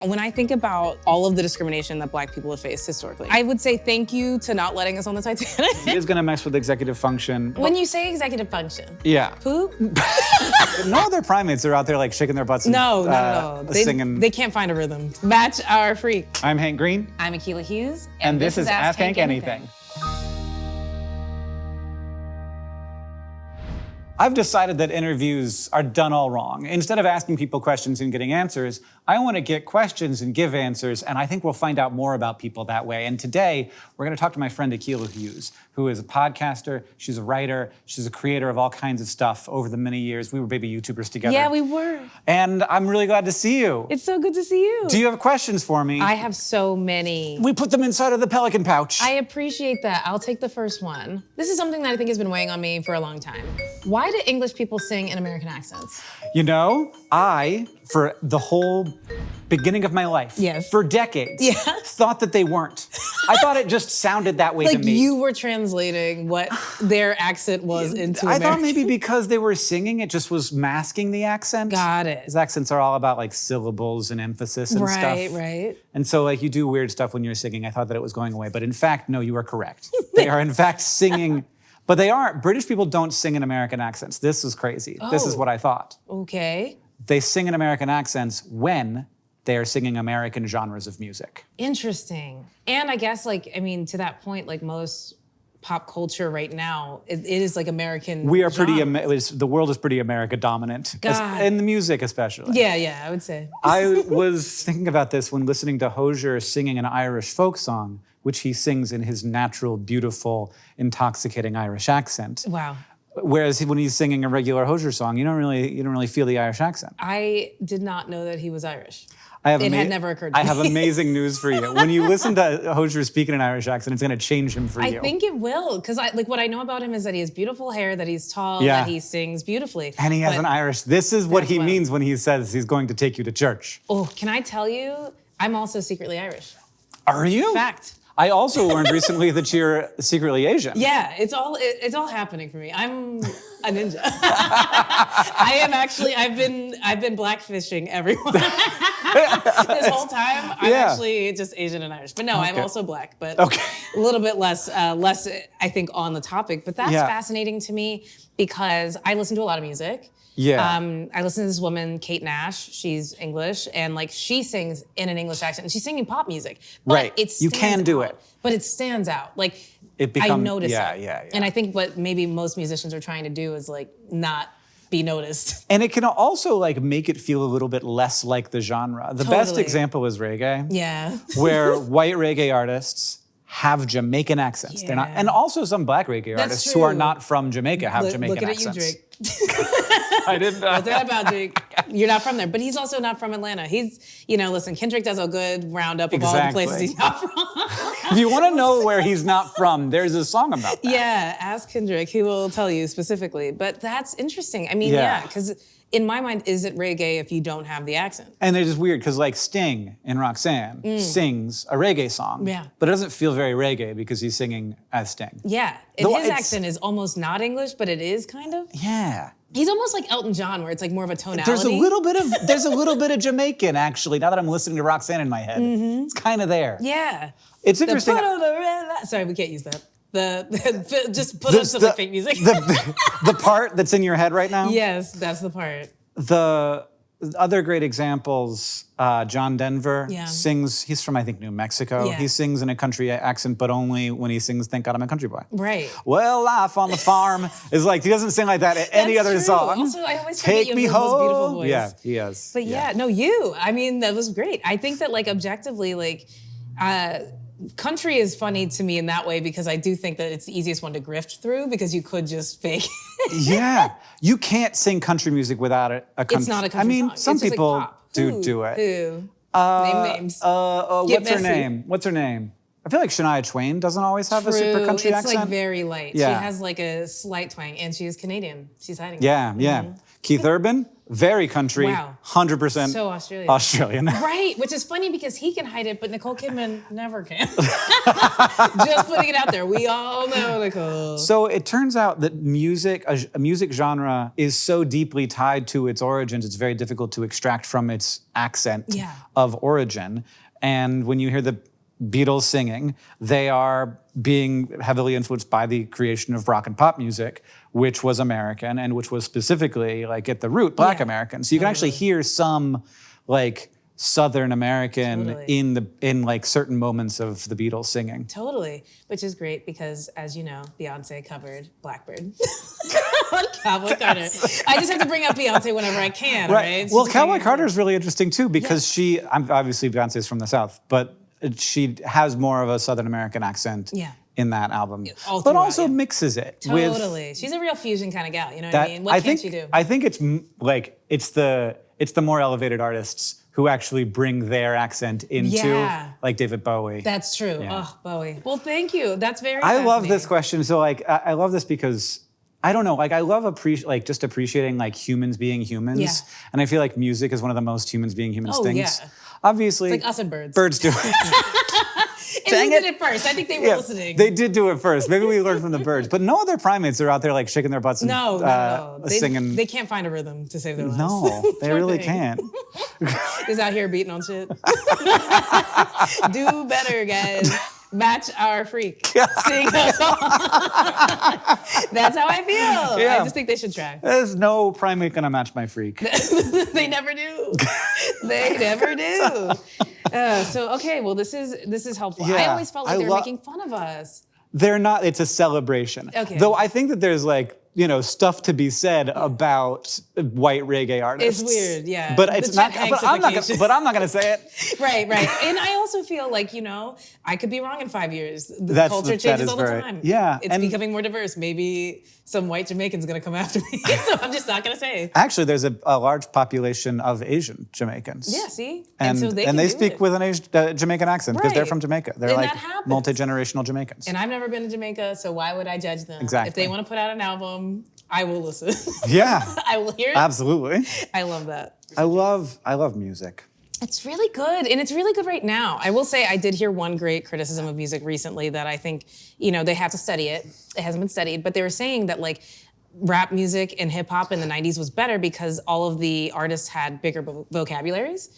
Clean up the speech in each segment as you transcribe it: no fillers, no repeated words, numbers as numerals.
When I think about all of the discrimination that Black people have faced historically, I would say thank you to not letting us on the Titanic. It is gonna mess with executive function. When you say executive function, yeah. poop? No other primates are out there like shaking their butts and No, not at all. singing. They can't find a rhythm. Match our freak. I'm Hank Green. I'm Akilah Hughes. And this is Ask Hank Anything. I've decided that interviews are done all wrong. Instead of asking people questions and getting answers, I want to get questions and give answers, and I think we'll find out more about people that way. And today, we're going to talk to my friend Akilah Hughes, who is a podcaster, she's a writer, she's a creator of all kinds of stuff over the many years. We were baby YouTubers together. Yeah, we were. And I'm really glad to see you. It's so good to see you. Do you have questions for me? I have so many. We put them inside of the Pelican pouch. I appreciate that. I'll take the first one. This is something that I think has been weighing on me for a long time. Why do English people sing in American accents? You know, for the whole beginning of my life, yes, for decades, thought that they weren't. I thought it just sounded that way to me. Like you were translating what their accent was into I American. thought maybe because they were singing, it just was masking the accent. Got it. Because accents are all about like syllables and emphasis and stuff. Right. And so like you do weird stuff when you're singing. I thought that it was going away. But in fact, no, you are correct. They are in fact singing. But they aren't. British people don't sing in American accents. This is crazy. Oh. This is what I thought. Okay. They sing in American accents when they are singing American genres of music. Interesting. And I guess to that point, like most pop culture right now, it is like American. We are the world is pretty America dominant. In the music especially. Yeah, I would say. I was thinking about this when listening to Hozier singing an Irish folk song, which he sings in his natural, beautiful, intoxicating Irish accent. Wow. Whereas when he's singing a regular Hozier song, you don't really feel the Irish accent. I did not know that he was Irish. It had never occurred to me. I have amazing news for you. When you listen to Hozier speak in an Irish accent, it's going to change him for you. I think it will, because what I know about him is that he has beautiful hair, that he's tall, that he sings beautifully. And he has an Irish. This is what he means when he says he's going to take you to church. Oh, can I tell you? I'm also secretly Irish. Are you? Fact. I also learned recently that you're secretly Asian. Yeah, it's all happening for me. I'm a ninja. I've been blackfishing everyone. This whole time, I'm actually just Asian and Irish. But no, I'm also Black, but a little bit less, I think, on the topic. But that's fascinating to me because I listen to a lot of music. Yeah. I listen to this woman, Kate Nash. She's English, and she sings in an English accent, and she's singing pop music. But You can do it. But it stands out. I notice it. Yeah. And I think what maybe most musicians are trying to do is not be noticed. And it can also make it feel a little bit less like the genre. The best example is reggae. Yeah. Where white reggae artists have Jamaican accents. They're not, and also some Black reggae artists who are not from Jamaica have Jamaican accents. Looking at you, Drake. I didn't know. What's that about, Drake? You're not from there, but he's also not from Atlanta. He's, listen, Kendrick does a good roundup of all the places he's not from. If you want to know where he's not from, there's a song about that. Yeah, ask Kendrick. He will tell you specifically. But that's interesting. Because in my mind, is it reggae if you don't have the accent? And it is weird because Sting in Roxanne sings a reggae song. Yeah. But it doesn't feel very reggae because he's singing as Sting. Yeah. And his accent is almost not English, but it is kind of. Yeah. He's almost like Elton John, where it's more of a tonality. There's a little bit of Jamaican, actually, now that I'm listening to Roxanne in my head. Mm-hmm. It's kind of there. Yeah. It's interesting. Sorry, we can't use that. Just put us some fake music. The part that's in your head right now? Yes, that's the part. The other great examples, John Denver sings, he's from, I think, New Mexico. Yeah. He sings in a country accent, but only when he sings Thank God I'm a Country Boy. Right. Well, life on the farm is he doesn't sing like that at any other song. Also, I always forget Take me you have the most beautiful voice. Yeah, he is. But that was great. I think that objectively, country is funny to me in that way because I do think that it's the easiest one to grift through because you could just fake it. Yeah. You can't sing country music without a country. It's not a country song. Some it's people do it. Who? Name names. What's her name? I feel like Shania Twain doesn't always have a super country accent. It's very light. Yeah. She has a slight twang, and she is Canadian. She's hiding it. Yeah. Mm-hmm. Keith Urban, very country, Wow. 100% So Australian. Australian. Right, which is funny because he can hide it, but Nicole Kidman never can. Just putting it out there. We all know Nicole. So it turns out that music, a music genre, is so deeply tied to its origins, it's very difficult to extract from its accent of origin. And when you hear the Beatles singing, they are being heavily influenced by the creation of rock and pop music, which was American and which was specifically, like, at the root, Black American. So you can actually hear some, like, Southern American in like certain moments of the Beatles singing. Totally, which is great because, as you know, Beyonce covered Blackbird on Cowboy Carter. I just have to bring up Beyonce whenever I can, right? Well, Cowboy Carter is really interesting too because obviously Beyonce is from the South, but she has more of a Southern American accent in that album, but also mixes it. Totally, she's a real fusion kind of gal. You know what I mean? What can't she do? I think it's like it's the more elevated artists who actually bring their accent into, like David Bowie. That's true. Yeah. Oh, Bowie. Well, thank you. That's very I love this question. So, like, I love this because, I don't know, like, I love just appreciating, like, humans being humans. Yeah. And I feel like music is one of the most humans being humans things. Yeah. Obviously. It's like us and birds. Birds do it. And we did it first. I think they were listening. They did do it first. Maybe we learned from the birds. But no other primates are out there, like, shaking their butts and singing. They can't find a rhythm to save their lives. No, they really can't. He's out here beating on shit. Do better, guys. Match our freak. Sing a song. That's how I feel. Yeah. I just think they should try. There's no primate gonna match my freak. They never do. They never do. Well, this is helpful. Yeah. I always felt like they were making fun of us. They're not. It's a celebration. Okay. Though I think that there's, like, you know, stuff to be said about white reggae artists. It's weird, yeah. But it's not. But I'm not gonna say it. Right. And I also feel like, you know, I could be wrong in 5 years. The culture changes all the time. Yeah. It's becoming more diverse. Maybe some white Jamaican's gonna come after me, so I'm just not gonna say. Actually, there's a large population of Asian Jamaicans. Yeah. See. And so they speak with an Jamaican accent because they're from Jamaica. They're like multi-generational Jamaicans. And I've never been to Jamaica, so why would I judge them? Exactly. If they want to put out an album, I will listen. Yeah. I will hear it. Absolutely. I love that. I love music. It's really good, and it's really good right now. I will say I did hear one great criticism of music recently that I think, you know, they have to study it. It hasn't been studied, but they were saying that, like, rap music and hip hop in the 90s was better because all of the artists had bigger vocabularies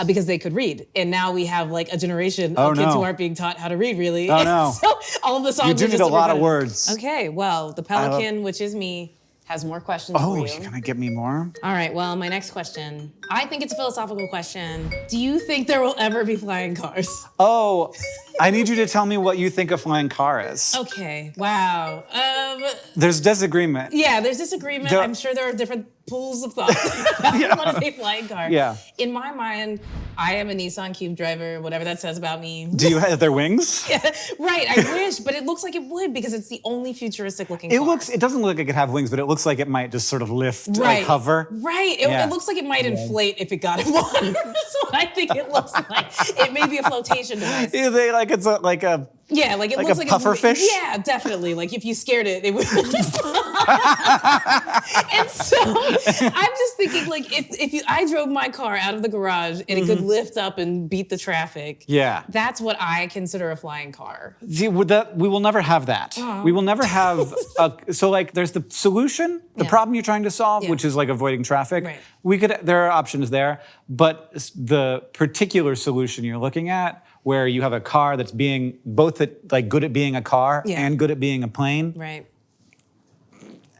because they could read. And now we have, like, a generation of kids who aren't being taught how to read, really. Oh, no. So all of the songs you do need a lot of words. Okay, well, the Pelican, which is me, has more questions for you. Oh, you're gonna give me more? All right, well, my next question. I think it's a philosophical question. Do you think there will ever be flying cars? Oh, I need you to tell me what you think a flying car is. Okay, wow. There's disagreement. Yeah, there's disagreement. I'm sure there are different pools of thought. I want to say flying car. Yeah. In my mind, I am a Nissan Cube driver, whatever that says about me. Do you have their wings? Yeah, right, I wish, but it looks like it would because it's the only futuristic looking car. It doesn't look like it could have wings, but it looks like it might just sort of lift, like hover. Right, it looks like it might inflate if it got in water. That's what I think it looks like. It may be a flotation device. Yeah, it looks like a puffer fish? Yeah, definitely. Like if you scared it, it would. And so I'm just thinking, like, if I drove my car out of the garage and it could lift up and beat the traffic, that's what I consider a flying car. We will never have that. We will never have so, like, there's the solution, the problem you're trying to solve, which is, like, avoiding traffic. Right. There are options there, but the particular solution you're looking at, where you have a car that's being both good at being a car and good at being a plane. Right.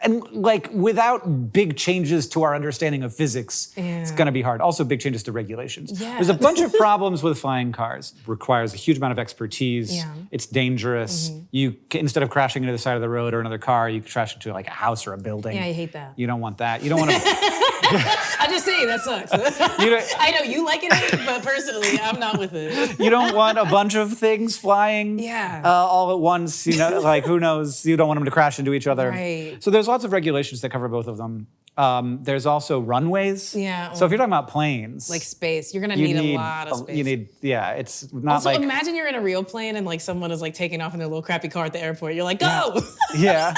And, like, without big changes to our understanding of physics, it's gonna be hard. Also, big changes to regulations. Yeah. There's a bunch of problems with flying cars. Requires a huge amount of expertise. Yeah. It's dangerous. Instead of crashing into the side of the road or another car, you crash into, like, a house or a building. Yeah, I hate that. You don't want that. You don't want to. I'm just saying, that sucks. I know you like it, but personally, I'm not with it. You don't want a bunch of things flying all at once, you know, like, who knows? You don't want them to crash into each other. Right. So there's lots of regulations that cover both of them. There's also runways. Yeah. So if you're talking about planes, like space, you're gonna need a lot of space. You need, it's not also, like. imagine you're in a real plane and like someone is like taking off in their little crappy car at the airport. You're like, go! Yeah.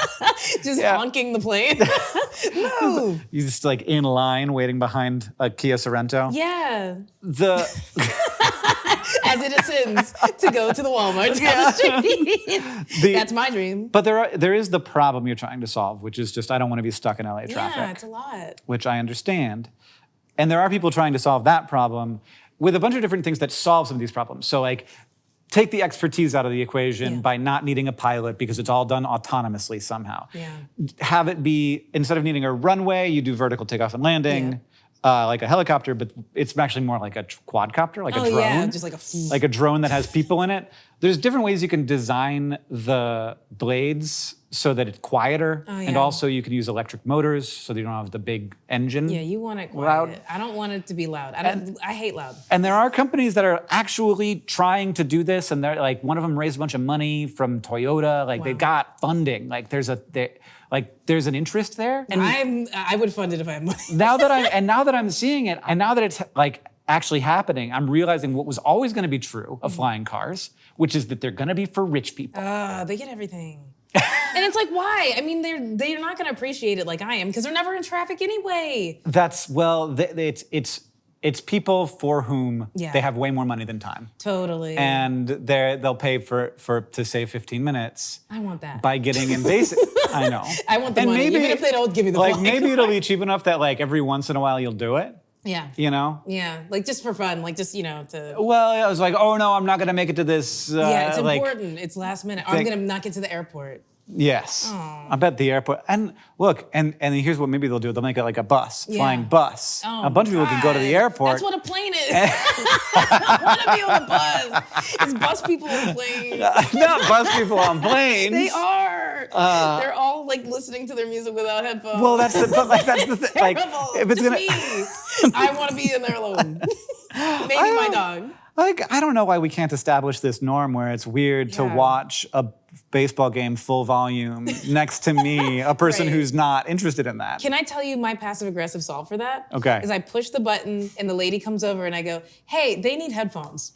Just honking the plane. No. You just like in line waiting behind a Kia Sorento. Yeah. As it ascends to go to the Walmart down the street. That's my dream. But there is the problem you're trying to solve, which is just I don't want to be stuck in LA traffic. Yeah, it's a lot. Which I understand. And there are people trying to solve that problem with a bunch of different things that solve some of these problems. So like, take the expertise out of the equation by not needing a pilot because it's all done autonomously somehow. Yeah. Have it be, instead of needing a runway, you do vertical takeoff and landing. Like a helicopter, but it's actually more like a quadcopter, like a drone. Yeah, just like a drone that has people in it. There's different ways you can design the blades so that it's quieter, and also you can use electric motors so that you don't have the big engine. Yeah, you want it quiet. Loud. I don't want it to be loud. I hate loud. And there are companies that are actually trying to do this, and they're like, one of them raised a bunch of money from Toyota. Like they got funding. Like there's an interest there. And I would fund it if I had money. now that I'm seeing it, and now that it's like actually happening, I'm realizing what was always going to be true of flying cars, which is that they're going to be for rich people. They get everything. And it's like, why? I mean, they're not going to appreciate it like I am because they're never in traffic anyway. It's people for whom they have way more money than time. Totally. And they'll pay to save 15 minutes. I want that. By getting in basic. I know. I want the money, maybe, even if they don't give me the like maybe it'll be cheap enough that like every once in a while you'll do it. Yeah. You know? Yeah, like just for fun, like just, to... Well, I was like, oh no, I'm not gonna make it to this. Yeah, it's important. It's last minute. I'm gonna not get to the airport. Yes. Aww. I bet the airport. And look, and here's what maybe they'll do. They'll make it like a bus, flying bus. Oh, a bunch of people can go to the airport. That's what a plane is. I want to be on a bus. It's bus people on planes. Not bus people on planes. They are. They're all like listening to their music without headphones. Well, that's the thing. Like, if it's me. I want to be in there alone. Maybe my dog. Like, I don't know why we can't establish this norm where it's weird to watch a baseball game full volume next to me, a person who's not interested in that. Can I tell you my passive-aggressive solve for that? Okay. Is I push the button and the lady comes over and I go, hey, they need headphones.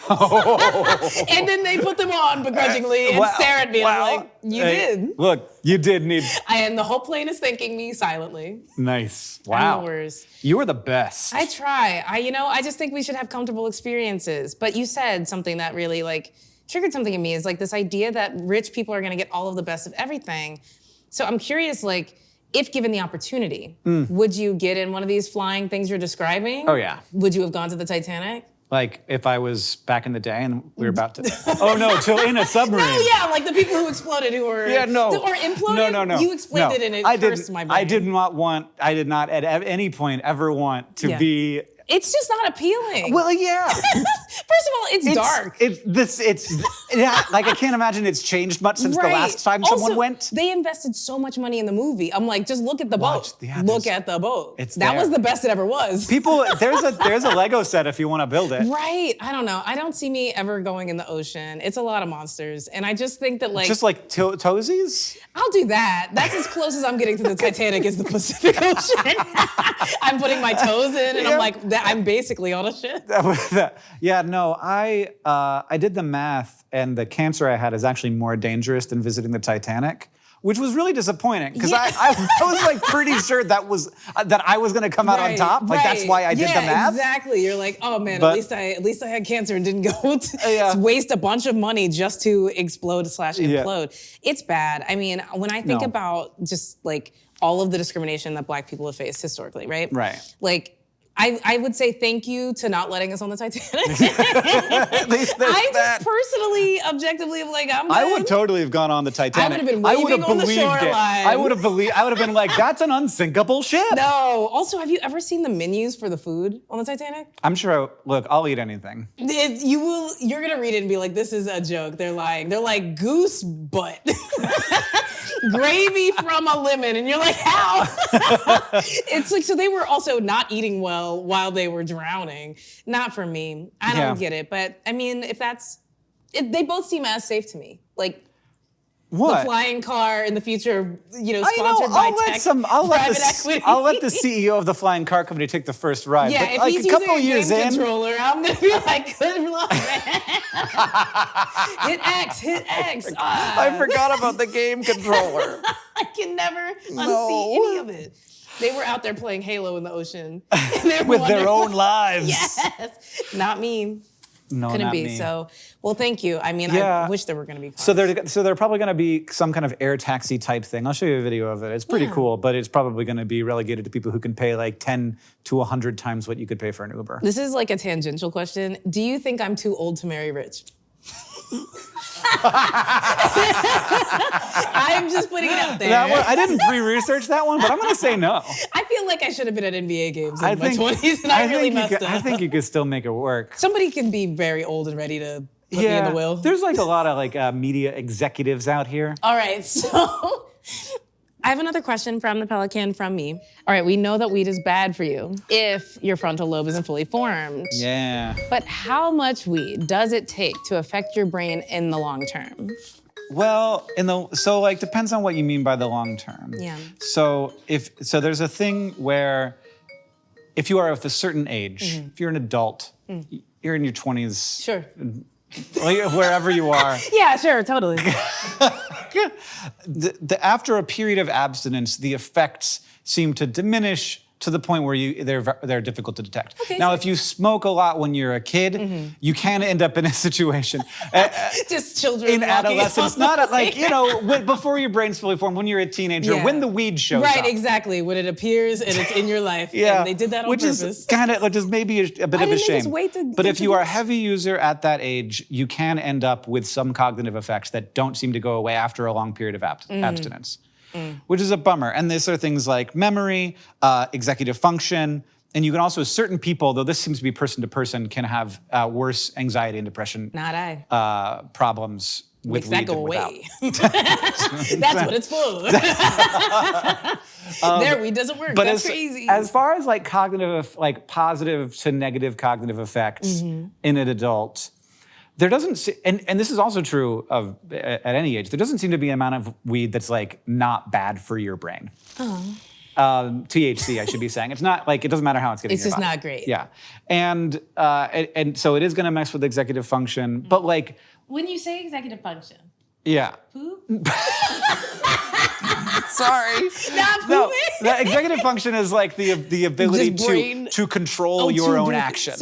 And then they put them on begrudgingly and stare at me. And I'm like, you did. Look, you did need. And the whole plane is thanking me silently. Nice. Wow. I'm the worst. You were the best. I try. I just think we should have comfortable experiences. But you said something that really triggered something in me, is like this idea that rich people are gonna get all of the best of everything. So I'm curious, if given the opportunity, would you get in one of these flying things you're describing? Oh yeah. Would you have gone to the Titanic? Like if I was back in the day and we were about to. Oh no, in a submarine. No, yeah, like the people who exploded, who were or imploded. No. You explained it, and it cursed my brain. I did not at any point ever want to be. It's just not appealing. Well, yeah. First of all, it's dark. Like I can't imagine it's changed much since the last time someone went. They invested so much money in the movie. I'm like, just look at the boat. Yeah, look at the boat. That was the best it ever was. People, there's a Lego set if you want to build it. Right. I don't know. I don't see me ever going in the ocean. It's a lot of monsters, and I just think that just like toesies. I'll do that. That's as close as I'm getting to the Titanic is the Pacific Ocean. I'm putting my toes in, and I'm like, I'm basically on a ship. Yeah, no, I did the math, and the cancer I had is actually more dangerous than visiting the Titanic, which was really disappointing because I was like pretty sure that I was going to come out on top. Like that's why I did the math. Exactly. You're like, oh man, at least I had cancer and didn't go to waste a bunch of money just to explode/implode. It's bad. I mean, when I think about just like all of the discrimination that Black people have faced historically, right? Right. Like, I would say thank you to not letting us on the Titanic. At least I just personally, objectively, am like, I'm good. I would totally have gone on the Titanic. I would have been waving on the shoreline. I would have been like, that's an unsinkable ship. No. Also, have you ever seen the menus for the food on the Titanic? I'm sure. Look, I'll eat anything. You're gonna read it and be like, this is a joke. They're lying. They're like goose butt. Gravy from a lemon, and you're like, how? It's like, so they were also not eating well while they were drowning. Not for me. I don't get it. But I mean, they both seem as safe to me. Like, What? The flying car in the future, sponsored by private equity. I'll let the CEO of the flying car company take the the ride. Yeah, but if like he's a couple using a years game in, controller, I'm gonna be like, good luck, man. Hit X. I forgot about the game controller. I can never unsee any of it. They were out there playing Halo in the ocean. With their own lives. Yes, not me. No, Couldn't not be. me. So, well, thank you. I mean, I wish there were going to be cars. So they're probably going to be some kind of air taxi type thing. I'll show you a video of it. It's pretty cool, but it's probably going to be relegated to people who can pay like 10 to 100 times what you could pay for an Uber. This is like a tangential question. Do you think I'm too old to marry rich? I'm just putting it out there. That one, I didn't pre-research that one, but I'm going to say no. I feel like I should have been at NBA games in my 20s, and I really messed up. I think you could still make it work. Somebody can be very old and ready to put me in the will. There's like a lot of media executives out here. All right, so I have another question from the Pelican from me. All right, we know that weed is bad for you if your frontal lobe isn't fully formed. Yeah. But how much weed does it take to affect your brain in the long term? Well, depends on what you mean by the long term. Yeah. So there's a thing where if you are of a certain age, if you're an adult, you're in your 20s. Sure. Wherever you are. Yeah, sure, totally. After a period of abstinence, the effects seem to diminish to the point where they're difficult to detect. Okay, now, if you smoke a lot when you're a kid, you can end up in a situation. Just children in adolescence, not before your brain's fully formed, when you're a teenager, when the weed shows up. Right, exactly. When it appears and it's in your life. And they did that on purpose. Which is maybe a bit of a shame. But if you are a this? heavy user at that age, you can end up with some cognitive effects that don't seem to go away after a long period of abstinence. Which is a bummer. And these are things like memory, executive function, and you can also, certain people, though this seems to be person to person, can have worse anxiety and depression problems with weed than without. That's what it's for. Their weed doesn't work. That's crazy. As far as cognitive, positive to negative cognitive effects in an adult, there doesn't, and this is also true at any age, there doesn't seem to be an amount of weed that's not bad for your brain. THC, I should be saying. It's not it doesn't matter how it's getting in your body. It's just not great. Yeah. And so it is gonna mess with executive function, but when you say executive function, yeah. Poop? Sorry. Not pooping? No, the executive function is the ability to control your own actions.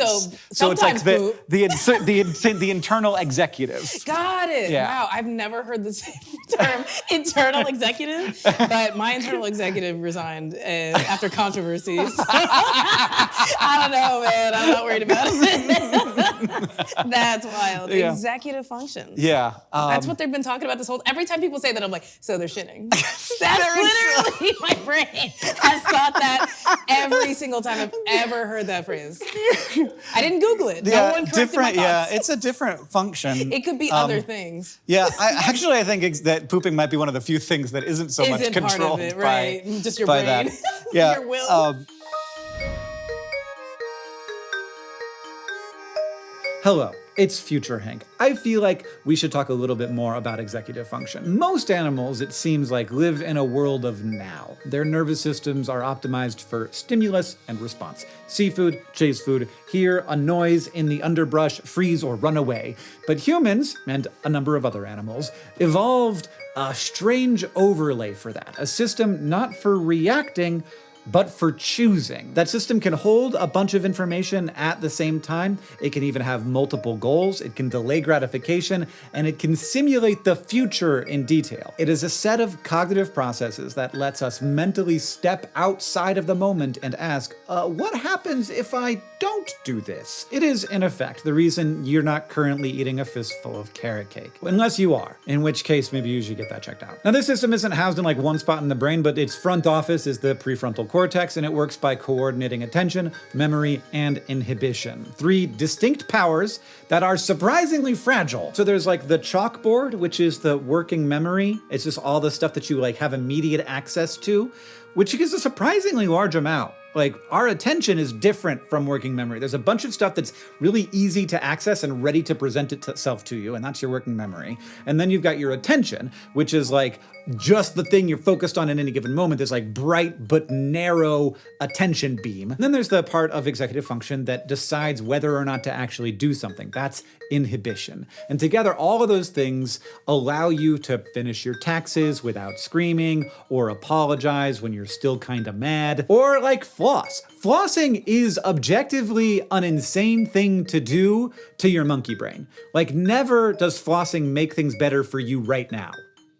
So it's like the internal executive. Got it. Yeah. Wow, I've never heard the same term, internal executive, but my internal executive resigned after controversies. I don't know, man. I'm not worried about it. That's wild. Yeah. Executive function. Yeah. That's what they've been talking about this whole. Every time people say that, I'm like, so they're shitting. That's literally my brain has thought that every single time I've ever heard that phrase. I didn't Google it. No one corrected my thoughts. Yeah, it's a different function. It could be other things. Yeah, I think that pooping might be one of the few things that isn't so much controlled part of it, right? Just your by brain. That. Yeah. Your will. Hello, it's Future Hank. I feel like we should talk a little bit more about executive function. Most animals, it seems like, live in a world of now. Their nervous systems are optimized for stimulus and response. See food, chase food, hear a noise in the underbrush, freeze or run away. But humans, and a number of other animals, evolved a strange overlay for that. A system not for reacting, but for choosing. That system can hold a bunch of information at the same time. It can even have multiple goals. It can delay gratification, and it can simulate the future in detail. It is a set of cognitive processes that lets us mentally step outside of the moment and ask, what happens if I don't do this? It is, in effect, the reason you're not currently eating a fistful of carrot cake. Unless you are, in which case maybe you should get that checked out. Now, this system isn't housed in one spot in the brain, but its front office is the prefrontal cortex, and it works by coordinating attention, memory, and inhibition. 3 distinct powers that are surprisingly fragile. So there's the chalkboard, which is the working memory. It's just all the stuff that you have immediate access to, which is a surprisingly large amount Like, our attention is different from working memory. There's a bunch of stuff that's really easy to access and ready to present itself to you, and that's your working memory. And then you've got your attention, which is like just the thing you're focused on in any given moment, this like bright but narrow attention beam. And then there's the part of executive function that decides whether or not to actually do something. That's inhibition. And together, all of those things allow you to finish your taxes without screaming, or apologize when you're still kind of mad, or like floss. Flossing is objectively an insane thing to do to your monkey brain. Like, never does flossing make things better for you right now.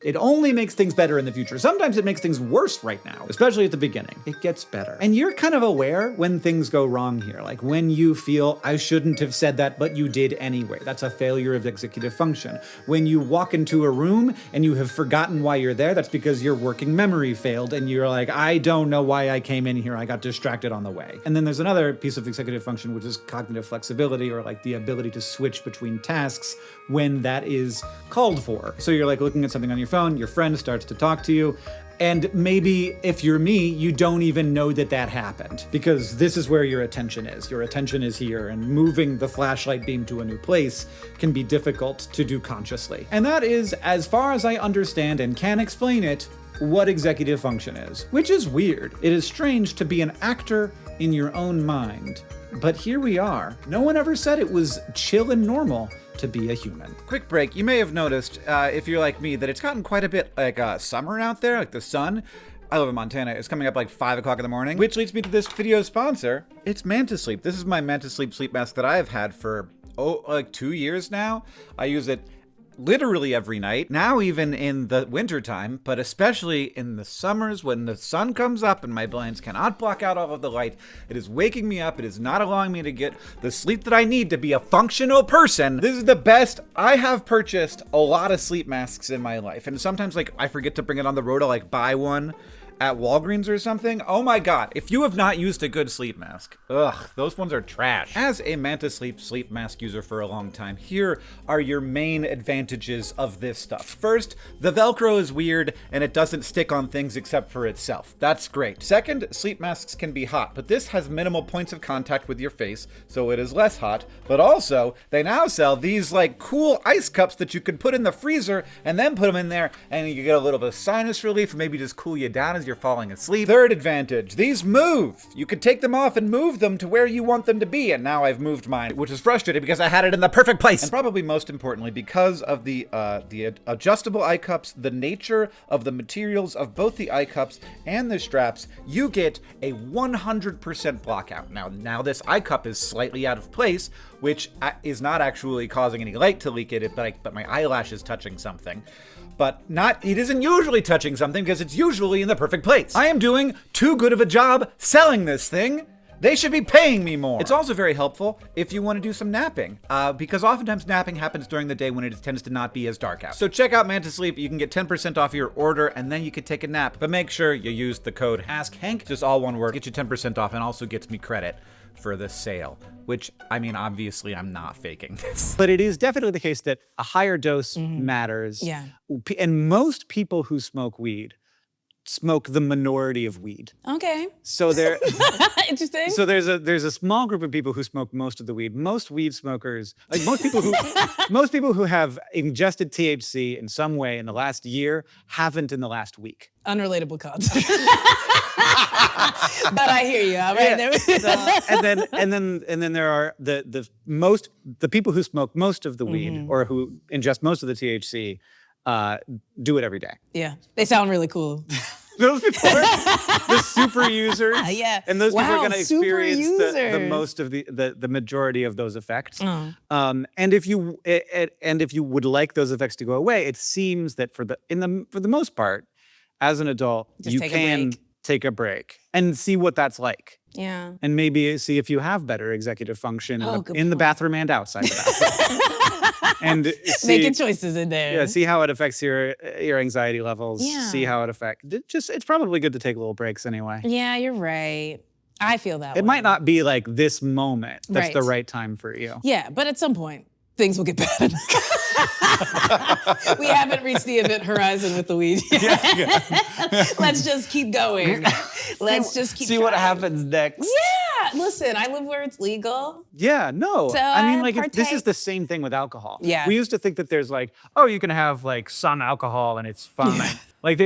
It only makes things better in the future. Sometimes it makes things worse right now, especially at the beginning. It gets better. And you're kind of aware when things go wrong here. Like when you feel, I shouldn't have said that, but you did anyway. That's a failure of executive function. When you walk into a room and you have forgotten why you're there, that's because your working memory failed and you're like, I don't know why I came in here. I got distracted on the way. And then there's another piece of executive function, which is cognitive flexibility, or like the ability to switch between tasks when that is called for. So you're like looking at something on your phone, your friend starts to talk to you, and maybe if you're me, you don't even know that that happened, because this is where your attention is. Your attention is here, and moving the flashlight beam to a new place can be difficult to do consciously. And that is, as far as I understand and can explain it, what executive function is, which is weird. It is strange to be an actor in your own mind, but here we are. No one ever said it was chill and normal to be a human. Quick break. You may have noticed, if you're like me, that it's gotten quite a bit like summer out there, like the sun. I live in Montana. It's coming up like 5 o'clock in the morning, which leads me to this video sponsor. It's Manta Sleep. This is my Manta Sleep sleep mask that I have had for, like 2 years now. I use it literally every night, now even in the wintertime, but especially in the summers when the sun comes up and my blinds cannot block out all of the light. It is waking me up. It is not allowing me to get the sleep that I need to be a functional person. This is the best. I have purchased a lot of sleep masks in my life, and sometimes like I forget to bring it on the road to like buy one at Walgreens or something. Oh my God, if you have not used a good sleep mask, those ones are trash. As a Manta sleep mask user for a long time, here are your main advantages of this stuff. First, the Velcro is weird and it doesn't stick on things except for itself. That's great. Second, sleep masks can be hot, but this has minimal points of contact with your face, so it is less hot. But also, they now sell these like cool ice cups that you could put in the freezer and then put them in there and you get a little bit of sinus relief, or maybe just cool you down as you're falling asleep. Third advantage, these move. You could take them off and move them to where you want them to be, and now I've moved mine, which is frustrating because I had it in the perfect place. And probably most importantly, because of the adjustable eye cups, the nature of the materials of both the eye cups and the straps, you get a 100% blockout. Now this eye cup is slightly out of place, which is not actually causing any light to leak in it, but my eyelash is touching something. But it isn't usually touching something because it's usually in the perfect place. I am doing too good of a job selling this thing. They should be paying me more. It's also very helpful if you want to do some napping, because oftentimes napping happens during the day when it tends to not be as dark out. So check out Manta Sleep. You can get 10% off your order and then you can take a nap. But make sure you use the code AskHank, just all one word, get you 10% off and also gets me credit for the sale, which, I mean, obviously I'm not faking this. But it is definitely the case that a higher dose matters. Yeah. And most people who smoke weed smoke the minority of weed. Okay. So there Interesting. So there's a small group of people who smoke most of the weed. Most weed smokers, like most people who have ingested THC in some way in the last year haven't in the last week. Unrelatable concept. But I hear you. All right. Yeah. and then there are the people who smoke most of the weed or who ingest most of the THC do it every day. Yeah. They sound really cool. Those people are the super users. Yeah. And those people are going to experience user. the most of the majority of those effects. And if you would like those effects to go away, it seems that for the most part, as an adult, you can take a break and see what that's like. Yeah. And maybe see if you have better executive function in the bathroom and outside the bathroom. And making choices in there. Yeah, see how it affects your anxiety levels. Yeah. See how it affects. It's probably good to take little breaks anyway. Yeah, you're right. I feel that way. It might not be like this moment that's Right. the right time for you. Yeah, but at some point. things will get bad enough. We haven't reached the event horizon with the weed yet. Let's just keep going. Let's just keep see trying. what happens next. Yeah, listen, I live where it's legal. Yeah, no. So I mean, I like, this is partake. the same thing with alcohol. Yeah. We used to think that there's like, oh, you can have like some alcohol and it's fine. Like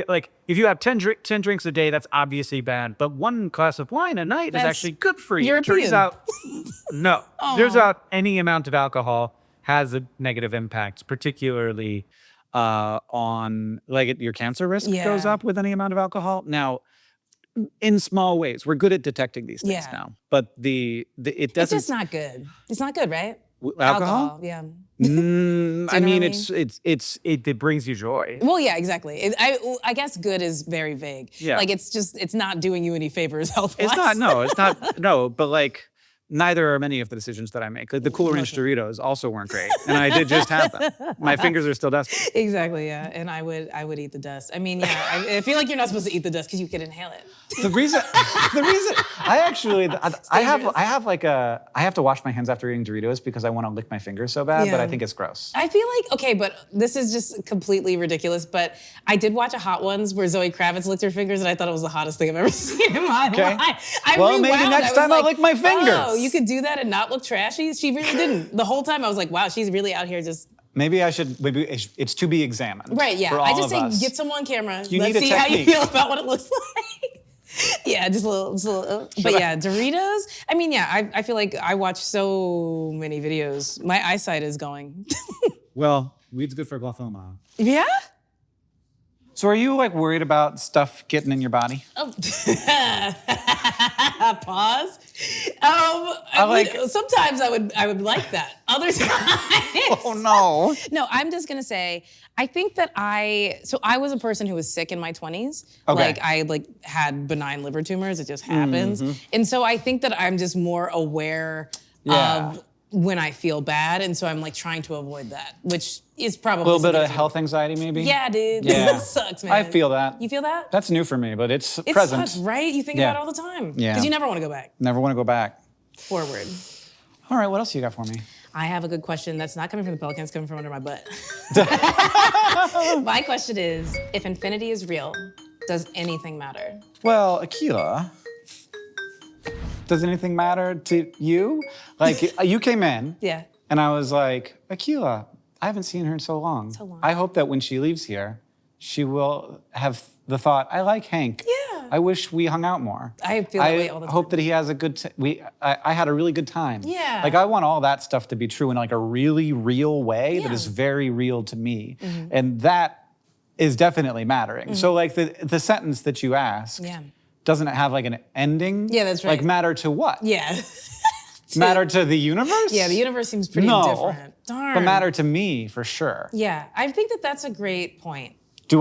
if you have 10 drinks a day, that's obviously bad. But one glass of wine a night is That's actually good for you. European. Turns out, no. Turns out any amount of alcohol has a negative impact, particularly on like your cancer risk goes up with any amount of alcohol. Now, in small ways, we're good at detecting these things now, but it It's doesn't. just not good. It's not good, right? Alcohol? Yeah. I mean, Generally. it brings you joy. Well, yeah, exactly. I guess good is very vague. Yeah. Like it's not doing you any favors health-wise. It's not. No, it's not. No, but like. Neither are many of the decisions that I make. Like the Cool Ranch Doritos also weren't great, and I did just have them. My fingers are still dusty. Exactly, yeah. And I would eat the dust. I mean, yeah, I feel like you're not supposed to eat the dust because you could inhale it. The reason I have to wash my hands after eating Doritos because I want to lick my fingers so bad, but Yeah. I think it's gross. I feel like, okay, but this is just completely ridiculous, but I did watch a Hot Ones where Zoe Kravitz licked her fingers and I thought it was the hottest thing I've ever seen in my life. Well, maybe next time I'll lick my fingers. Oh, you could do that and not look trashy? She really didn't. The whole time I was like, wow, she's really out here just... Maybe it's to be examined. Right, yeah. For all I just of say us. get someone on camera. You Let's need a see how you technique. feel about what it looks like. Yeah, just a little. But yeah, Doritos. I mean, yeah, I feel like I watch so many videos. My eyesight is going. Well, weed's good for glaucoma. Yeah? So are you like worried about stuff getting in your body? Oh. Pause. Sometimes I would like that. Other times. Oh no. No, I'm just gonna say, I think that I was a person who was sick in my 20s. Okay. Like I had benign liver tumors, it just happens. And so I think that I'm just more aware of when I feel bad. And so I'm like trying to avoid that, which is probably A little bit of something- health anxiety maybe? Yeah, dude. Yeah. That sucks, man. I feel that. You feel that? That's new for me, but it's It present. sucks, right? You think Yeah. about it all the time. Yeah. Because you never want to go back. Never want to go back. Forward. All right, what else you got for me? I have a good question that's not coming from the Pelican, it's coming from under my butt. My question is, if infinity is real, does anything matter? Well, Akilah, does anything matter to you? Like, you came in, Yeah. and I was like, Akilah, I haven't seen her in so long. So long. I hope that when she leaves here, she will have the thought, I like Hank. Yeah. I wish we hung out more. I feel that way all the time. I hope that he has a good, I had a really good time. Yeah. Like I want all that stuff to be true in like a really real way that Yeah. is very real to me. And that is definitely mattering. So like the sentence that you asked, Yeah. doesn't it have like an ending? Yeah, that's right. Like matter to what? Yeah. Matter to the universe? Yeah, the universe seems pretty No. different. Darn. But matter to me for sure. Yeah, I think that that's a great point. Do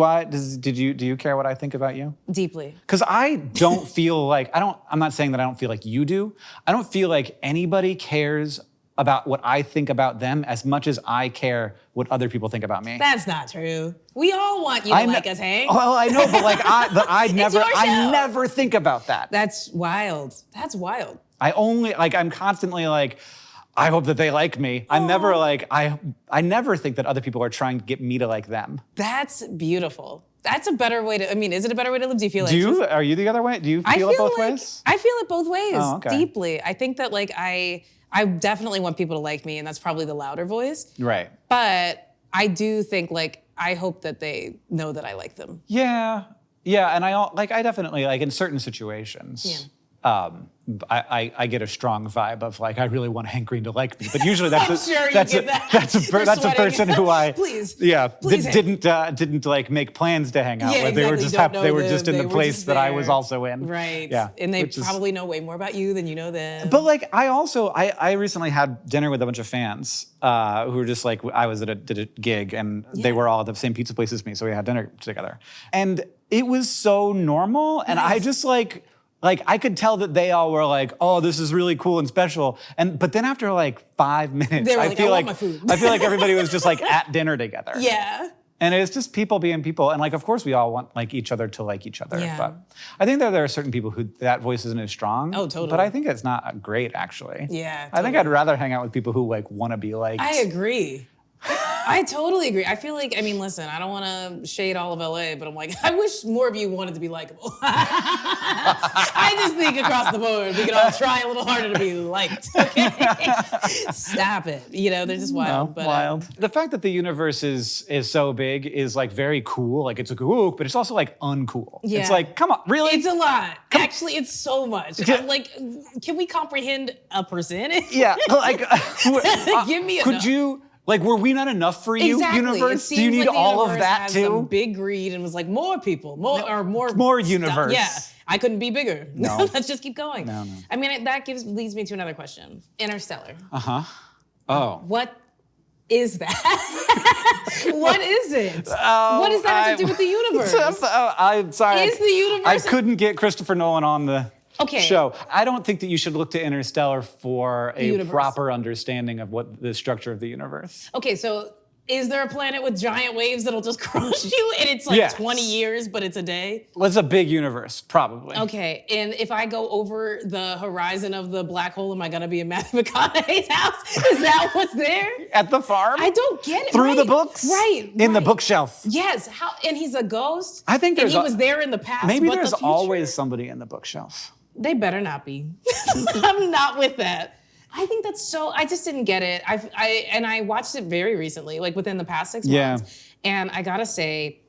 you care what I think about you? Deeply. Because I don't feel like, I'm not saying that I don't feel like you do. I don't feel like anybody cares about what I think about them as much as I care what other people think about me. That's not true. We all want you to like us, Hank. Well, I know, but like I your show. never think about that. That's wild. That's wild. I'm constantly like, I hope that they like me. I'm never like, I never think that other people are trying to get me to like them. That's beautiful. That's a better way to, is it a better way to live? Do you feel like Are you the other way? Do you feel it both ways? I feel it both ways, Oh, okay. deeply. I think that like I definitely want people to like me, and that's probably the louder voice. Right. But I do think like, I hope that they know that I like them. Yeah, and I definitely like in certain situations. I get a strong vibe of like I really want Hank Green to like me, but usually that's a person who I please didn't like make plans to hang out with. They were just they were just in the place that I was also in. Right. Yeah. And they probably know way more about you than you know them. But like I recently had dinner with a bunch of fans who were just like I did a gig and they were all at the same pizza place as me, so we had dinner together, and it was so normal, and I just like I could tell that they all were like, oh, this is really cool and special. But then after like 5 minutes, They were I like, feel I like want my food. I feel like everybody was just like at dinner together. Yeah. And it's just people being people. And like, of course, we all want like each other to like each other. Yeah. But I think that there are certain people who that voice isn't as strong. Oh, totally. But I think it's not great, actually. Yeah, I think I'd rather hang out with people who like want to be liked. I agree. I totally agree. I feel like, I mean, listen, I don't want to shade all of LA, but I'm like, I wish more of you wanted to be likable. I just think across the board, we could all try a little harder to be liked. Okay? Stop it. You know, they're just wild. No, but, wild. The fact that the universe is so big is like very cool. Like it's a cool, but it's also like uncool. Yeah. It's like, come on, really? It's a lot. Actually, it's so much. I'm like, can we comprehend a percentage? Yeah. Like, Give me could enough. you? Like, were we not enough for you, Exactly. universe? It Do you seems need like the all of universe that has too? some big greed and was like, more people, more More universe. Yeah, I couldn't be bigger. No. Let's just keep going. No. I mean, that leads me to another question. Interstellar. Oh. What is that? What is it? What does that have to do with the universe? I'm sorry. Is the universe- I couldn't get Christopher Nolan on the Okay. show. I don't think that you should look to Interstellar for a universe. proper understanding of what the structure of the universe. Okay, so is there a planet with giant waves that'll just crush you and it's like Yes. 20 years, but it's a day? Well, it's a big universe, probably. Okay, and if I go over the horizon of the black hole, am I gonna be in Matthew McConaughey's house? Is that what's there? At the farm? I don't get it. Through right? the books? Right. In the right. bookshelf. Yes. How? And he's a ghost. I think and there's he a- was there in the past. Maybe but there's the future? always somebody in the bookshelf. They better not be. I'm not with that. I think that's so. I just didn't get it. I watched it very recently, like within the past 6 months. And I gotta say,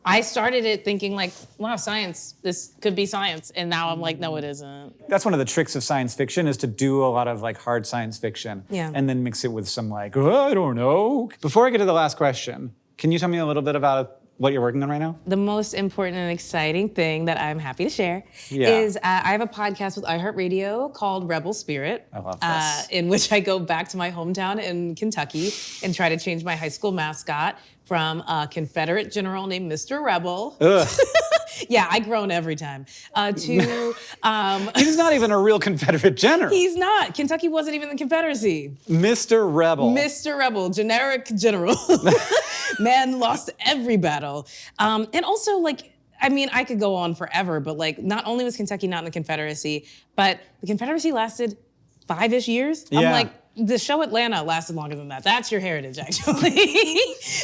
I started it thinking like, wow, science. This could be science, and now I'm like, no, it isn't. That's one of the tricks of science fiction is to do a lot of like hard science fiction Yeah. and then mix it with some like, I don't know. Before I get to the last question, can you tell me a little bit about what you're working on right now? The most important and exciting thing that I'm happy to share Yeah. is I have a podcast with iHeartRadio called Rebel Spirit. I love this. In which I go back to my hometown in Kentucky and try to change my high school mascot from a Confederate general named Mr. Rebel. Ugh. Yeah, I groan every time. To He's not even a real Confederate general. he's not. Kentucky wasn't even the Confederacy. Mr. Rebel. Mr. Rebel, generic general. Man lost every battle. And also, like, I mean, I could go on forever, but like, not only was Kentucky not in the Confederacy, but the Confederacy lasted 5-ish years. I'm Yeah. like, the show Atlanta lasted longer than that. That's your heritage, actually.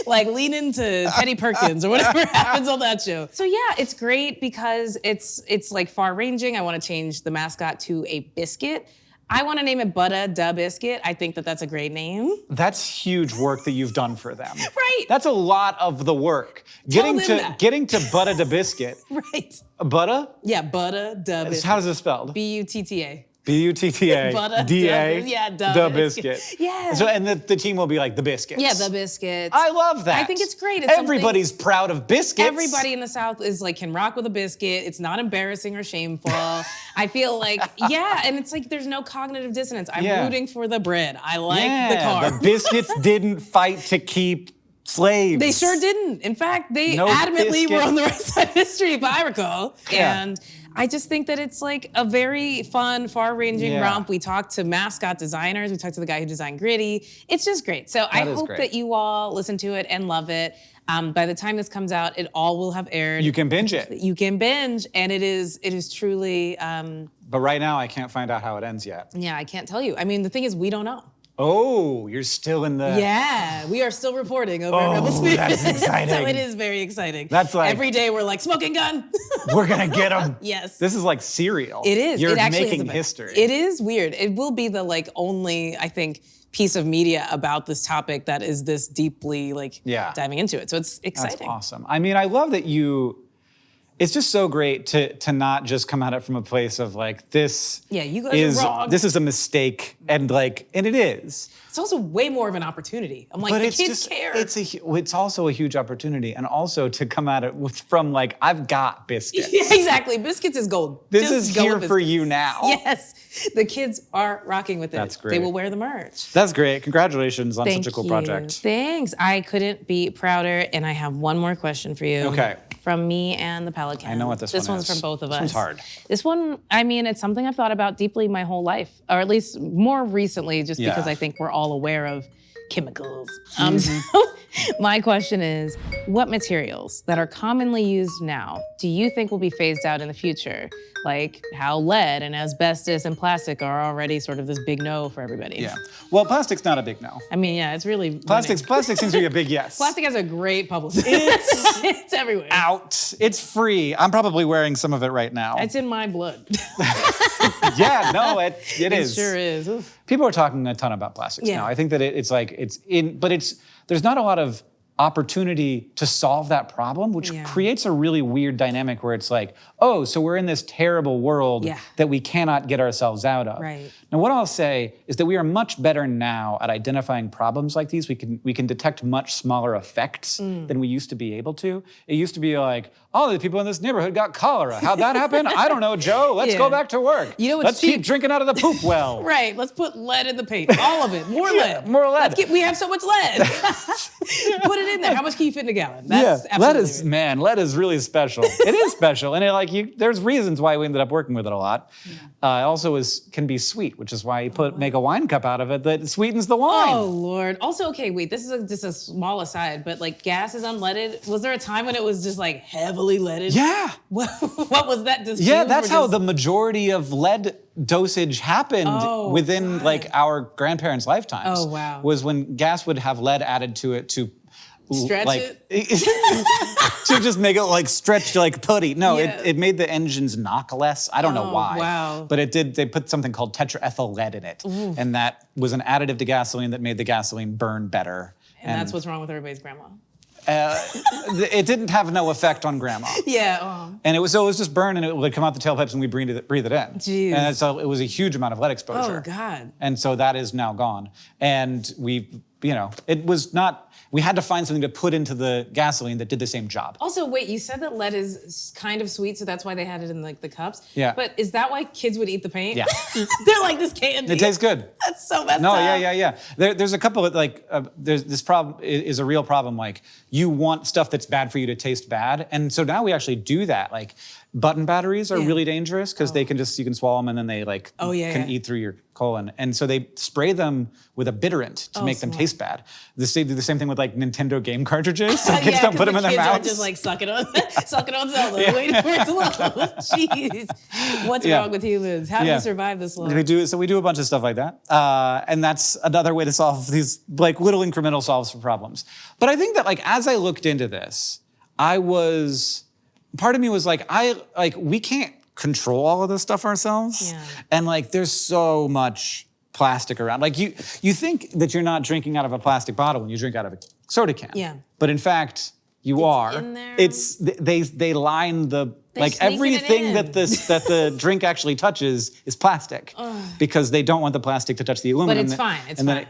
Like, lean into Teddy Perkins or whatever happens on that show. So yeah, it's great because it's like far-ranging. I want to change the mascot to a biscuit. I want to name it Butta Da Biscuit. I think that that's a great name. That's huge work that you've done for them. Right. That's a lot of the work. Tell them that. Getting to Butta da Biscuit. Right. Butta? Yeah, Butta Da Biscuit. How is it spelled? B-U-T-T-A. B-U-T-T-A. Butta D-A. da- yeah, da Da biscuit. Biscuit. Yeah. So, and the team will be like the Biscuits. Yeah, the biscuits. I love that. I think it's great. It's Everybody's proud of biscuits. Everybody in the South is like can rock with a biscuit. It's not embarrassing or shameful. I feel like, yeah, and it's like there's no cognitive dissonance. I'm Yeah. rooting for the bread. I like the Yeah, car. the biscuits didn't fight to keep slaves. They sure didn't. In fact, they No adamantly were biscuit. on the right side of history, if I recall. Yeah. And I just think that it's like a very fun, far-ranging Yeah. romp. We talked to mascot designers. We talked to the guy who designed Gritty. It's just great. So I is hope great. that you all listen to it and love it. By the time this comes out, it all will have aired. You can binge it. You can binge, and it is truly, But right now, I can't find out how it ends yet. yeah, I can't tell you. I mean, the thing is, we don't know. Oh, you're still in the... Yeah, we are still reporting over at Oh, Rebel Spirit. that's exciting. So it is very exciting. That's like- every day we're like, smoking gun. We're gonna get them. Yes. This is like Serial. It is. You're it actually making has a bit. history. It is weird. It will be the like only, I think, piece of media about this topic that is this deeply like Yeah. diving into it. So it's exciting. That's awesome. I mean, I love that you. It's just so great to not just come at it from a place of like this. Yeah, you guys are wrong. This is a mistake, and it is. It's also way more of an opportunity. I'm like, But the it's kids just care. it's also a huge opportunity, and also to come at it from like I've got biscuits. Yeah, exactly. Biscuits is gold. This Just is go here with for biscuits. you now. Yes, the kids are rocking with it. That's They great. will wear the merch. That's great. Congratulations on Thank such a cool you. project. Thanks. I couldn't be prouder, and I have one more question for you. Okay. From me and the Pelican. I know what this one one's is. from both of us. This one's hard. This one, I mean, it's something I've thought about deeply my whole life, or at least more recently, just Yeah. because I think we're all aware of chemicals. Mm-hmm. So My question is, what materials that are commonly used now do you think will be phased out in the future? Like how lead and asbestos and plastic are already sort of this big no for everybody. Yeah. Well, plastic's not a big no. I mean, yeah, it's really Plastic seems to be a big yes. Plastic has a great publicity. It's everywhere. Out. It's free. I'm probably wearing some of it right now. It's in my blood. Yeah, no, it is. It sure is. Oof. People are talking a ton about plastics now. I think that there's not a lot of opportunity to solve that problem, which creates a really weird dynamic where it's like, oh, so we're in this terrible world that we cannot get ourselves out of. Right. Now, what I'll say is that we are much better now at identifying problems like these. We can detect much smaller effects than we used to be able to. It used to be like, oh, the people in this neighborhood got cholera. How'd that happen? I don't know, Joe. Let's go back to work. You know what's Let's keep drinking out of the poop well. Right. Let's put lead in the paint. All of it. More lead. More lead. We have so much lead. Put it in there. How much can you fit in a gallon? That's lead is really special. It is special, and there's reasons why we ended up working with it a lot. It also can be sweet, which is why you make a wine cup out of it that sweetens the wine. Oh Lord. Also, okay, wait. This is just a small aside, but like gas is unleaded. Was there a time when it was just like heavily leaded? Yeah. What was that? Just yeah, that's how the majority of lead dosage happened within like our grandparents' lifetimes. Oh wow. Was when gas would have lead added to it to stretch it? to just make it like stretch like putty. No, it made the engines knock less. I don't know why. Wow. But it did, they put something called tetraethyl lead in it. Ooh. And that was an additive to gasoline that made the gasoline burn better. And that's what's wrong with everybody's grandma. It didn't have no effect on grandma. Yeah. And it was just burn and it would come out the tailpipes and we breathe it in. Jeez. And so it was a huge amount of lead exposure. Oh God. And so that is now gone. And it was not, we had to find something to put into the gasoline that did the same job. Also, wait, you said that lead is kind of sweet, so that's why they had it in like the cups. Yeah. But is that why kids would eat the paint? Yeah. They're like, this candy. It tastes good. That's so messed up. No, yeah. There's a couple of there's this problem is a real problem. Like you want stuff that's bad for you to taste bad. And so now we actually do that. Like button batteries are really dangerous because you can swallow them and then they can eat through your colon. And so they spray them with a bitterant to make them taste bad. They do the same thing with like Nintendo game cartridges. So kids don't put them in their mouths. Kids are just like sucking on Zelda, waiting for it to load. Jeez, what's wrong with humans? How do we survive this long? We do a bunch of stuff like that. And that's another way to solve these like little incremental solves for problems. But I think that like as I looked into this, part of me was like, we can't control all of this stuff ourselves. Yeah. And like, there's so much plastic around. Like you think that you're not drinking out of a plastic bottle when you drink out of a soda can. Yeah. But in fact, you are. In there. They line everything that the drink actually touches is plastic because they don't want the plastic to touch the aluminum. But it's fine. It's fine.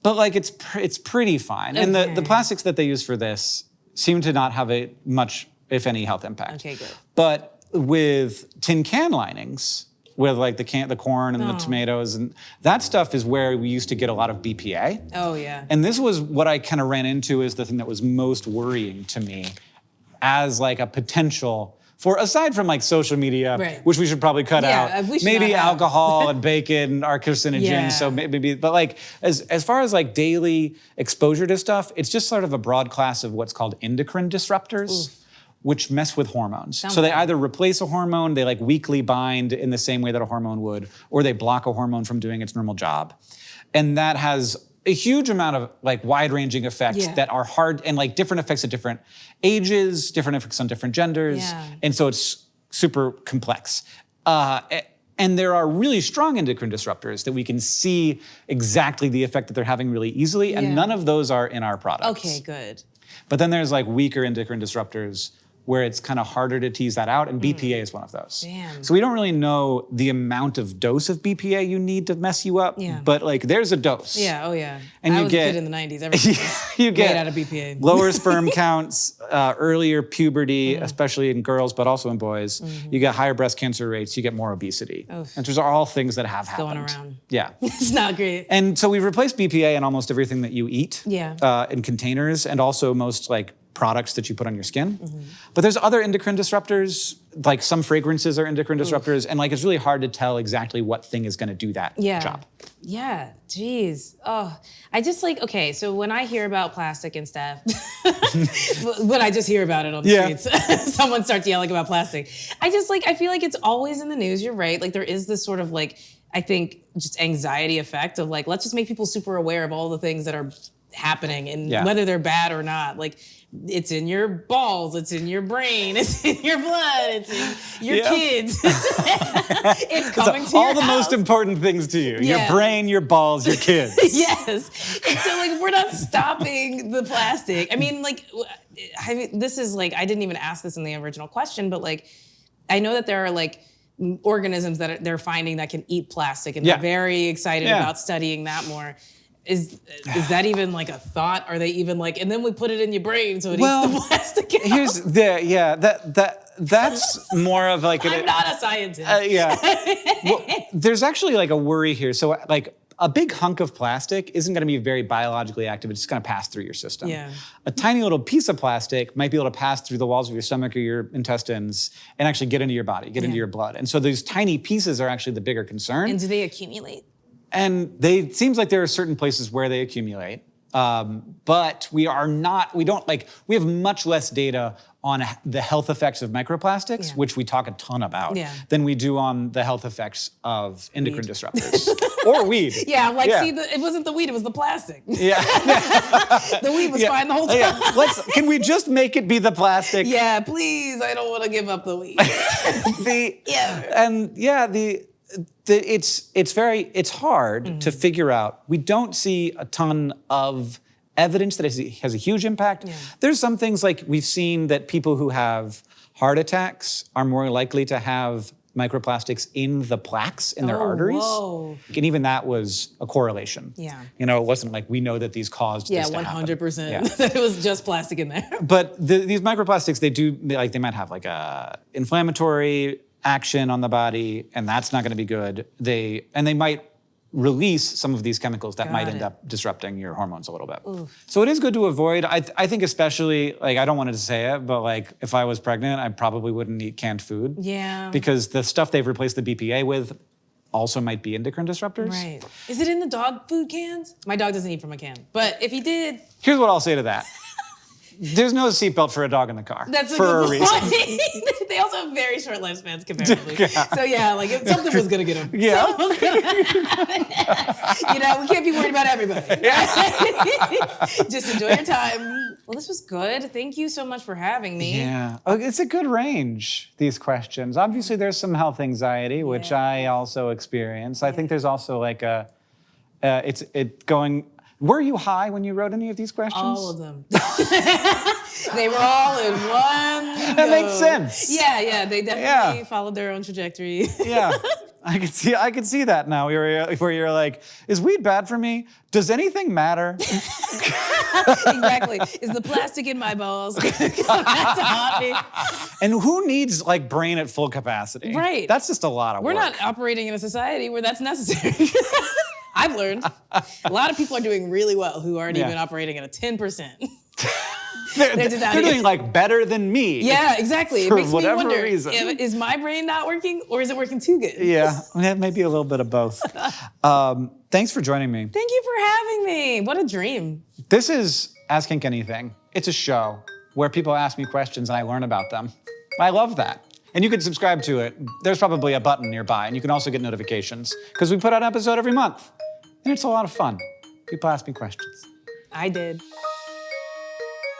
But like it's pretty fine. Okay. And the plastics that they use for this seem to not have a much, if any, health impact. Okay, good. But with tin can linings, with like the corn and the tomatoes, and that stuff is where we used to get a lot of BPA. Oh yeah. And this was what I kind of ran into as the thing that was most worrying to me as like a potential for, aside from like social media, which we should probably cut out. Maybe alcohol and bacon are carcinogens, so maybe, but like as far as like daily exposure to stuff, it's just sort of a broad class of what's called endocrine disruptors. Oof. Which mess with hormones. So they either replace a hormone, they like weakly bind in the same way that a hormone would, or they block a hormone from doing its normal job. And that has a huge amount of like wide-ranging effects that are hard, and like different effects at different ages, different effects on different genders. Yeah. And so it's super complex. And there are really strong endocrine disruptors that we can see exactly the effect that they're having really easily, and none of those are in our products. Okay, good. But then there's like weaker endocrine disruptors where it's kind of harder to tease that out, and BPA is one of those. Damn. So we don't really know the amount of dose of BPA you need to mess you up, but like there's a dose. Yeah, oh yeah. And I you was get a kid in the 90s, everything you get made out of BPA. Lower sperm counts, earlier puberty, especially in girls, but also in boys. You get higher breast cancer rates, you get more obesity. Oof. And those are all things that have happened. Going around. Yeah. It's not great. And so we've replaced BPA in almost everything that you eat in containers, and also most like products that you put on your skin. But there's other endocrine disruptors, like some fragrances are endocrine disruptors, and like it's really hard to tell exactly what thing is gonna do that job. Yeah, geez. Oh, I just like, okay, so when I hear about plastic and stuff, when I just hear about it on the streets, someone starts yelling about plastic. I feel like it's always in the news, you're right. Like there is this sort of like, I think just anxiety effect of like, let's just make people super aware of all the things that are happening and whether they're bad or not. Like it's in your balls, it's in your brain, it's in your blood, it's in your kids. It's coming to your all the house. most important things to you. Your brain, your balls, your kids. Yes. And so like we're not stopping the plastic. I mean, like this is like, I didn't even ask this in the original question, but like I know that there are like organisms that they're finding that can eat plastic, and they're very excited about studying that more. Is that even like a thought? Are they even like, and then we put it in your brain so it eats the plastic out? Here's that's more of like I'm not a scientist. Well, there's actually like a worry here. So like a big hunk of plastic isn't going to be very biologically active. It's just going to pass through your system. Yeah. A tiny little piece of plastic might be able to pass through the walls of your stomach or your intestines and actually get into your body, get into your blood. And so those tiny pieces are actually the bigger concern. And do they accumulate? And it seems like there are certain places where they accumulate, but we have much less data on the health effects of microplastics, which we talk a ton about, than we do on the health effects of endocrine disruptors. Or weed. See, it wasn't the weed, it was the plastic. Yeah. The weed was fine the whole time. Can we just make it be the plastic? Yeah, please, I don't want to give up the weed. It's hard to figure out. We don't see a ton of evidence that it has a huge impact. There's some things like we've seen that people who have heart attacks are more likely to have microplastics in the plaques in their arteries. Whoa. And even that was a correlation. Yeah. You know, it wasn't like we know that these caused this to happen. 100%. That it was just plastic in there. But these microplastics, they might have like a inflammatory action on the body, and that's not going to be good. They might release some of these chemicals that might end up disrupting your hormones a little bit. So it is good to avoid. I think especially, like, I don't want to say it, but like if I was pregnant, I probably wouldn't eat canned food. Yeah. Because the stuff they've replaced the BPA with also might be endocrine disruptors. Right. Is it in the dog food cans? My dog doesn't eat from a can, but if he did. Here's what I'll say to that. There's no seatbelt for a dog in the car. That's for a reason. They also have very short lifespans comparatively. So yeah, like if something was gonna get him. Yeah. We can't be worried about everybody. Just enjoy your time. Well, this was good. Thank you so much for having me. Yeah. Oh, it's a good range, these questions. Obviously, there's some health anxiety, which I also experience. I think there's also like were you high when you wrote any of these questions? All of them. They were all in one. That makes sense. Yeah. They definitely followed their own trajectory. Yeah. I could see that now where you're like, is weed bad for me? Does anything matter? Exactly. Is the plastic in my balls going to haunt me? And who needs like brain at full capacity? Right. That's just a lot of work. We're not operating in a society where that's necessary. I've learned a lot of people are doing really well who aren't even operating at a 10%. They're doing like better than me. Yeah, exactly. For it makes whatever me wonder, reason. Is my brain not working or is it working too good? Yeah, maybe a little bit of both. Thanks for joining me. Thank you for having me. What a dream. This is Ask Hank Anything. It's a show where people ask me questions and I learn about them. I love that. And you can subscribe to it. There's probably a button nearby, and you can also get notifications because we put out an episode every month. And it's a lot of fun. People ask me questions. I did.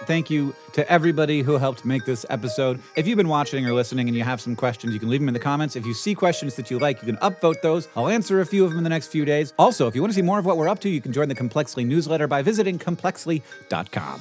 Thank you to everybody who helped make this episode. If you've been watching or listening and you have some questions, you can leave them in the comments. If you see questions that you like, you can upvote those. I'll answer a few of them in the next few days. Also, if you want to see more of what we're up to, you can join the Complexly newsletter by visiting complexly.com.